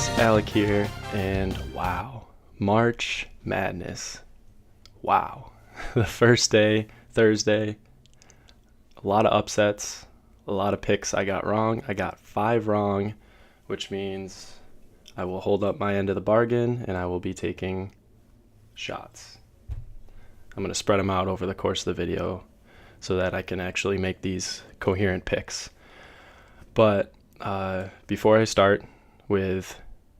guys, Alec here, and wow, March Madness. Wow. The first day, Thursday, a lot of upsets, a lot of picks I got wrong. I got 5 wrong, which means I will hold up my end of the bargain and I will be taking shots. I'm going to spread them out over the course of the video so that I can actually make these coherent picks. But before I start with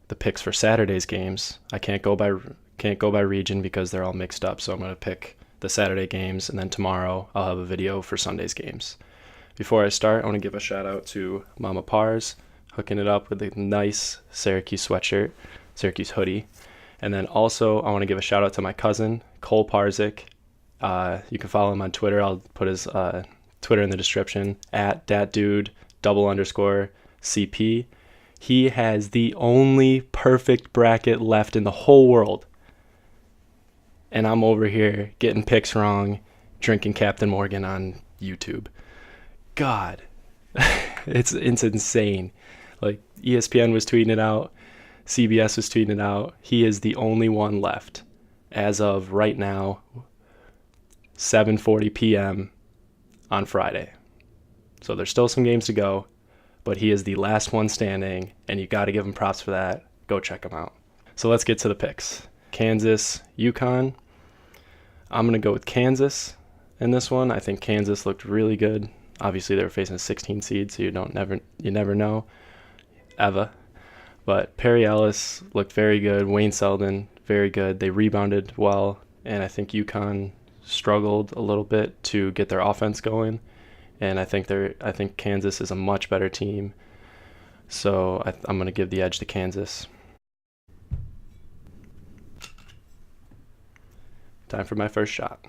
the picks for Saturday's games, I can't go by region because they're all mixed up. So I'm going to pick the Saturday games, and then tomorrow I'll have a video for Sunday's games. Before I start, I want to give a shout out to Mama Pars, hooking it up with a nice Syracuse sweatshirt, Syracuse hoodie. And then also I want to give a shout out to my cousin, Cole Parzik. You can follow him on Twitter. I'll put his Twitter in the description, at @datdude_CP. He has the only perfect bracket left in the whole world. And I'm over here getting picks wrong, drinking Captain Morgan on YouTube. God, it's insane. Like, ESPN was tweeting it out, CBS was tweeting it out. He is the only one left as of right now, 7:40 p.m. on Friday. So there's still some games to go, but he is the last one standing, and you got to give him props for that. Go check him out. So let's get to the picks. Kansas, UCONN. I'm going to go with Kansas in this one. I think Kansas looked really good. Obviously, they were facing a 16 seed, so you never know, ever. But Perry Ellis looked very good. Wayne Selden, very good. They rebounded well, and I think UConn struggled a little bit to get their offense going. And I think Kansas is a much better team. So I'm going to give the edge to Kansas. Time for my first shot.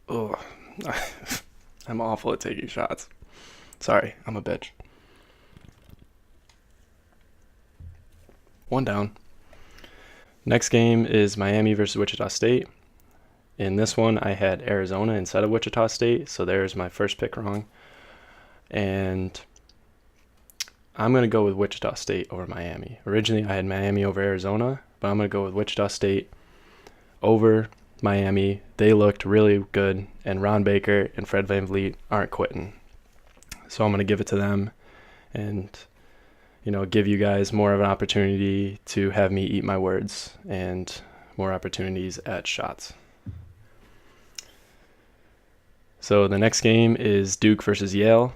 Oh, I'm awful at taking shots. Sorry, I'm a bitch. One down. Next game is Miami versus Wichita State. In this one, I had Arizona instead of Wichita State, so there's my first pick wrong. And I'm going to go with Wichita State over Miami. Originally, I had Miami over Arizona, but I'm going to go with Wichita State over Miami. They looked really good, and Ron Baker and Fred VanVleet aren't quitting. So I'm going to give it to them and, give you guys more of an opportunity to have me eat my words and more opportunities at shots. So the next game is Duke versus Yale.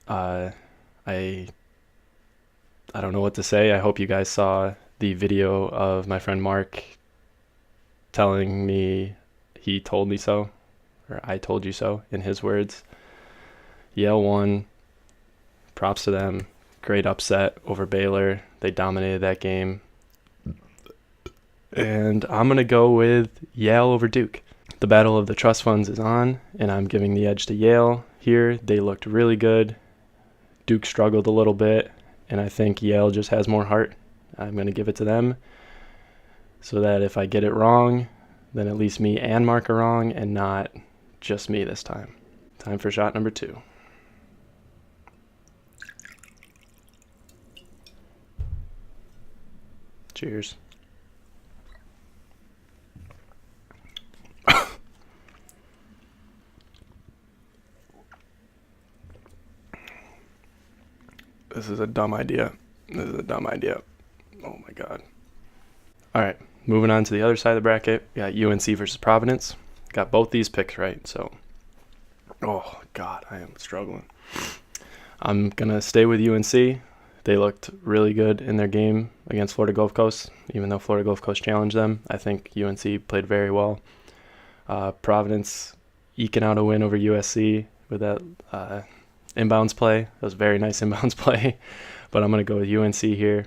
I don't know what to say. I hope you guys saw the video of my friend Mark telling me he told me so, or I told you so, in his words. Yale won. Props to them. Great upset over Baylor. They dominated that game. And I'm going to go with Yale over Duke. The battle of the trust funds is on, and I'm giving the edge to Yale here. They looked really good. Duke struggled a little bit, and I think Yale just has more heart. I'm going to give it to them so that if I get it wrong, then at least me and Mark are wrong and not just me this time. Time for shot number 2. Cheers. This is a dumb idea. Oh my God. All right, moving on to the other side of the bracket. We got UNC versus Providence. Got both these picks right, so. Oh, God, I am struggling. I'm going to stay with UNC. They looked really good in their game against Florida Gulf Coast, even though Florida Gulf Coast challenged them. I think UNC played very well. Providence eking out a win over USC with that inbounds play. That was a very nice inbounds play. But I'm going to go with UNC here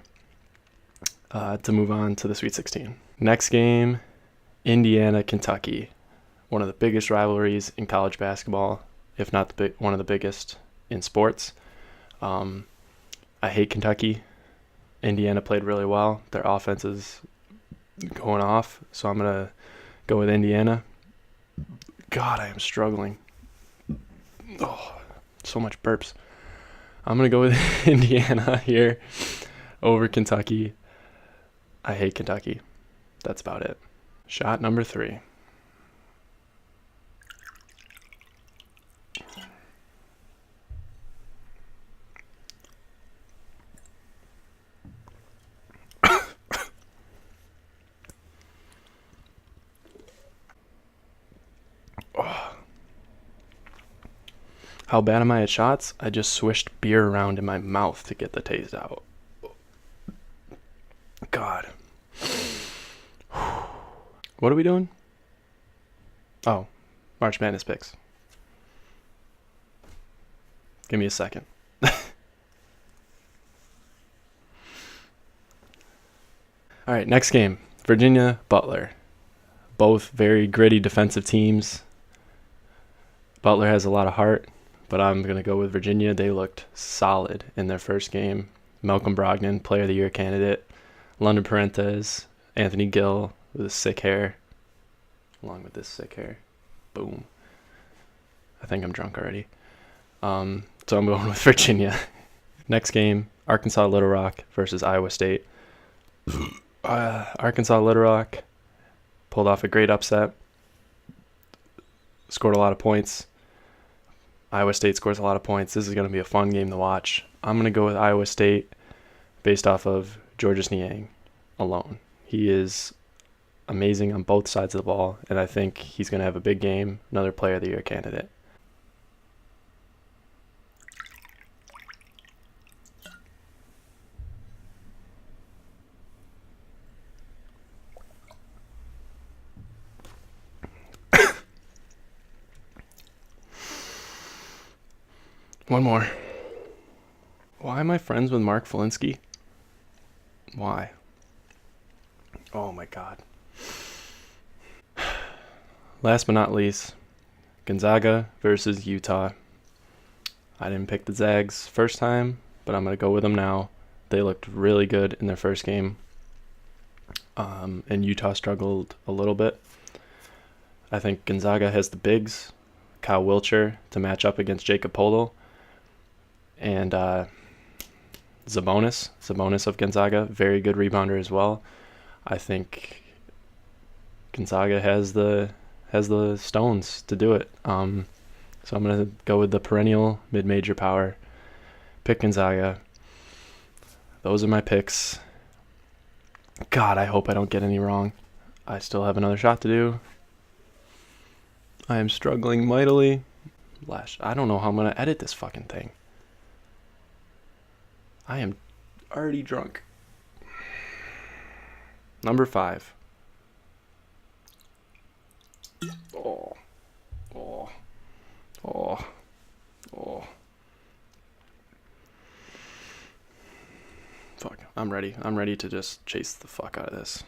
to move on to the Sweet 16. Next game, Indiana, Kentucky. One of the biggest rivalries in college basketball, if not one of the biggest in sports. I hate Kentucky. Indiana played really well. Their offense is going off, so I'm going to go with Indiana. God, I am struggling. Oh, so much burps. I'm going to go with Indiana here over Kentucky. I hate Kentucky. That's about it. Shot number 3. How bad am I at shots? I just swished beer around in my mouth to get the taste out. God. What are we doing? Oh, March Madness picks. Give me a second. All right, next game. Virginia, Butler. Both very gritty defensive teams. Butler has a lot of heart, but I'm going to go with Virginia. They looked solid in their first game. Malcolm Brogdon, Player of the Year candidate. London Parentes, Anthony Gill with his sick hair. Along with this sick hair. Boom. I think I'm drunk already. So I'm going with Virginia. Next game, Arkansas Little Rock versus Iowa State. Arkansas Little Rock pulled off a great upset. Scored a lot of points. Iowa State scores a lot of points. This is going to be a fun game to watch. I'm going to go with Iowa State based off of Georges Niang alone. He is amazing on both sides of the ball, and I think he's going to have a big game, another Player of the Year candidate. One more. Why am I friends with Mark Felinsky? Why? Oh my God. Last but not least, Gonzaga versus Utah. I didn't pick the Zags first time, but I'm going to go with them now. They looked really good in their first game. And Utah struggled a little bit. I think Gonzaga has the bigs, Kyle Wilcher, to match up against Jacob Polo. And Sabonis of Gonzaga, very good rebounder as well. I think Gonzaga has the stones to do it. So I'm going to go with the perennial mid-major power. Pick Gonzaga. Those are my picks. God, I hope I don't get any wrong. I still have another shot to do. I am struggling mightily. I don't know how I'm going to edit this fucking thing. I am already drunk. Number 5. Oh. Fuck. I'm ready. I'm ready to just chase the fuck out of this.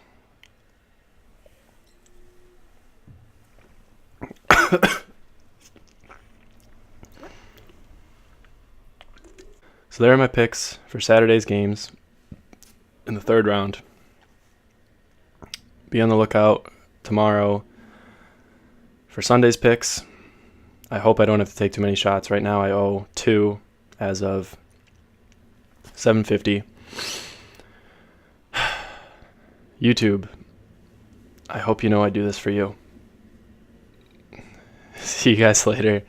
So there are my picks for Saturday's games in the third round. Be on the lookout tomorrow for Sunday's picks. I hope I don't have to take too many shots. Right now I owe 2 as of 7:50. YouTube, I hope you know I do this for you. See you guys later.